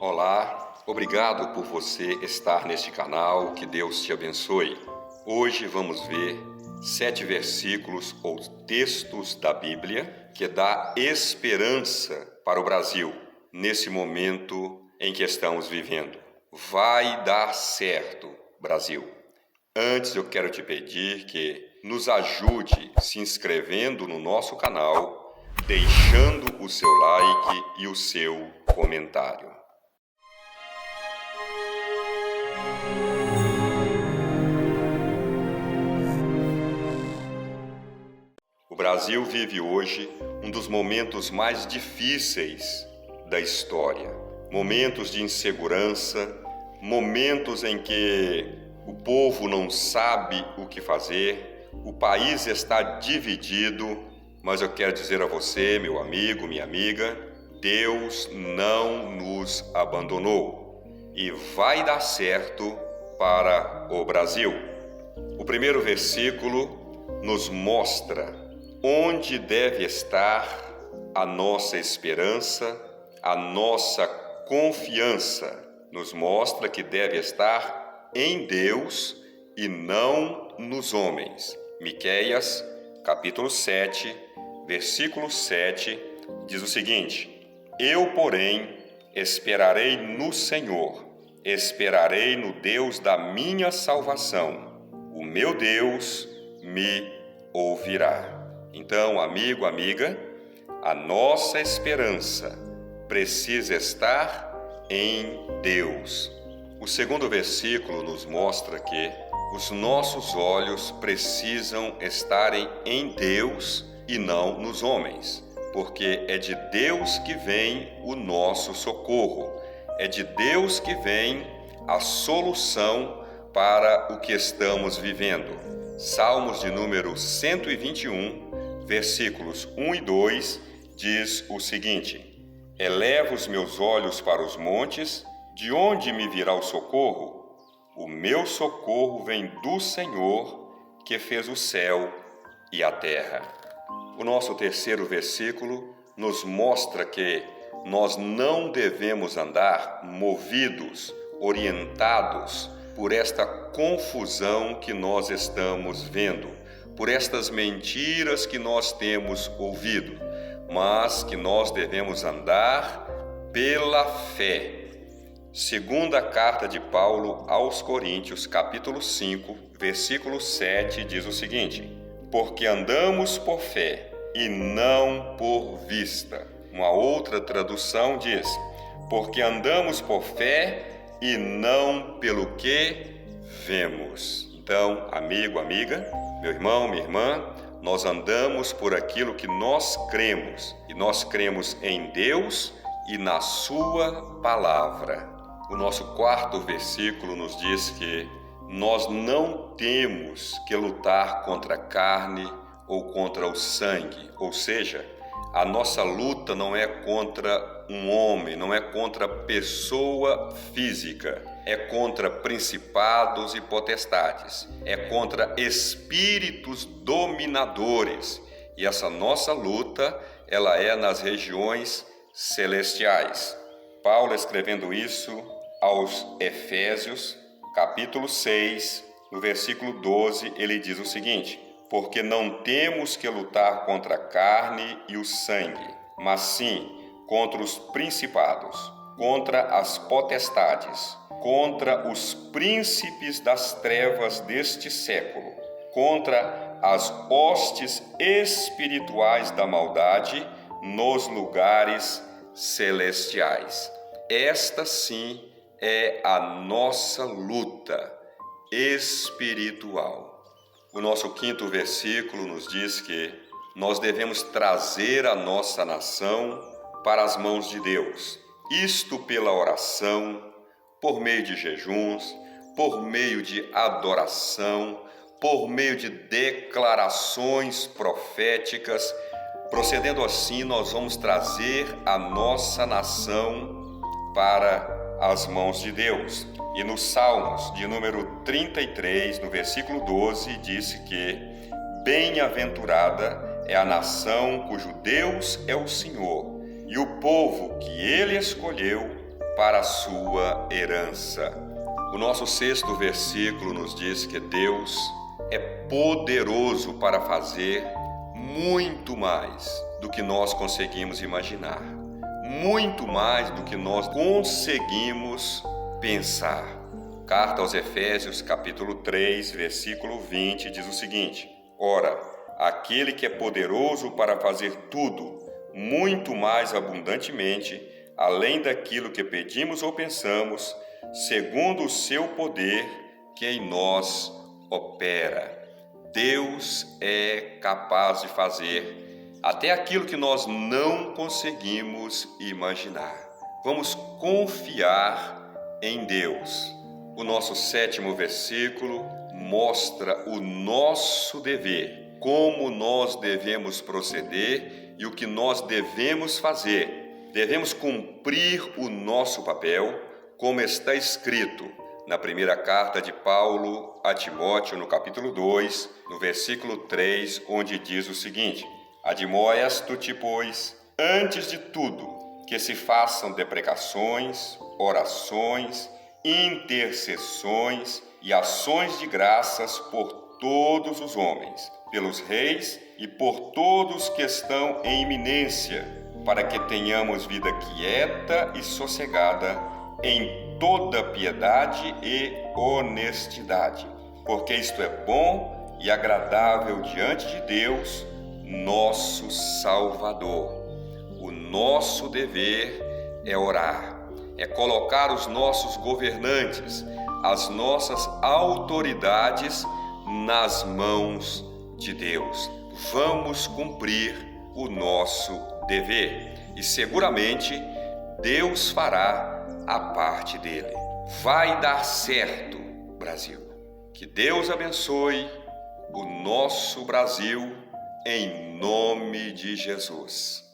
Olá, obrigado por você estar neste canal, que Deus te abençoe. Hoje vamos ver 7 versículos ou textos da Bíblia que dá esperança para o Brasil nesse momento em que estamos vivendo. Vai dar certo, Brasil. Antes eu quero te pedir que nos ajude se inscrevendo no nosso canal, deixando o seu like e o seu comentário. O Brasil vive hoje um dos momentos mais difíceis da história. Momentos de insegurança, momentos em que o povo não sabe o que fazer, o país está dividido, mas eu quero dizer a você, meu amigo, minha amiga, Deus não nos abandonou e vai dar certo para o Brasil. O primeiro versículo nos mostra onde deve estar a nossa esperança, a nossa confiança. Nos mostra que deve estar em Deus e não nos homens. Miqueias, capítulo 7, versículo 7, diz o seguinte: Eu, porém, esperarei no Senhor, esperarei no Deus da minha salvação. O meu Deus me ouvirá. Então, amigo, amiga, a nossa esperança precisa estar em Deus. O segundo versículo nos mostra que os nossos olhos precisam estarem em Deus e não nos homens, porque é de Deus que vem o nosso socorro, é de Deus que vem a solução para o que estamos vivendo. Salmos de número 121, versículos 1 e 2, diz o seguinte: Elevo os meus olhos para os montes, de onde me virá o socorro? O meu socorro vem do Senhor, que fez o céu e a terra. O nosso terceiro versículo nos mostra que nós não devemos andar movidos, orientados por esta confusão que nós estamos vendo, por estas mentiras que nós temos ouvido, mas que nós devemos andar pela fé. Segunda carta de Paulo aos Coríntios, capítulo 5, versículo 7, diz o seguinte: Porque andamos por fé e não por vista. Uma outra tradução diz: Porque andamos por fé e não pelo que vemos. Então, amigo, amiga, meu irmão, minha irmã, nós andamos por aquilo que nós cremos, e nós cremos em Deus e na sua palavra. O nosso quarto versículo nos diz que nós não temos que lutar contra a carne ou contra o sangue, ou seja, a nossa luta não é contra um homem, não é contra pessoa física, é contra principados e potestades, é contra espíritos dominadores. E essa nossa luta, ela é nas regiões celestiais. Paulo, escrevendo isso aos Efésios, capítulo 6, no versículo 12, ele diz o seguinte: Porque não temos que lutar contra a carne e o sangue, mas sim contra os principados, contra as potestades, contra os príncipes das trevas deste século, contra as hostes espirituais da maldade nos lugares celestiais. Esta sim é a nossa luta espiritual. O nosso quinto versículo nos diz que nós devemos trazer a nossa nação para as mãos de Deus. Isto pela oração, por meio de jejuns, por meio de adoração, por meio de declarações proféticas. Procedendo assim, nós vamos trazer a nossa nação para as mãos de Deus. E nos Salmos de número 33, no versículo 12, disse que bem-aventurada é a nação cujo Deus é o Senhor, e o povo que ele escolheu para a sua herança. O nosso 6º versículo nos diz que Deus é poderoso para fazer muito mais do que nós conseguimos imaginar, muito mais do que nós conseguimos pensar. Carta aos Efésios, capítulo 3, versículo 20, diz o seguinte: Ora, aquele que é poderoso para fazer tudo, muito mais abundantemente, além daquilo que pedimos ou pensamos, segundo o seu poder que em nós opera. Deus é capaz de fazer até aquilo que nós não conseguimos imaginar. Vamos confiar em Deus. O nosso 7º versículo mostra o nosso dever, como nós devemos proceder e o que nós devemos fazer. Devemos cumprir o nosso papel, como está escrito na primeira carta de Paulo a Timóteo, no capítulo 2, no versículo 3, onde diz o seguinte: Admoestas-te, pois, antes de tudo, que se façam deprecações, orações, intercessões e ações de graças por todos os homens, pelos reis e por todos que estão em iminência, para que tenhamos vida quieta e sossegada em toda piedade e honestidade, porque isto é bom e agradável diante de Deus, nosso Salvador. O nosso dever é orar, é colocar os nossos governantes, as nossas autoridades nas mãos de Deus. Vamos cumprir o nosso dever e seguramente Deus fará a parte dele. Vai dar certo, Brasil. Que Deus abençoe o nosso Brasil em nome de Jesus.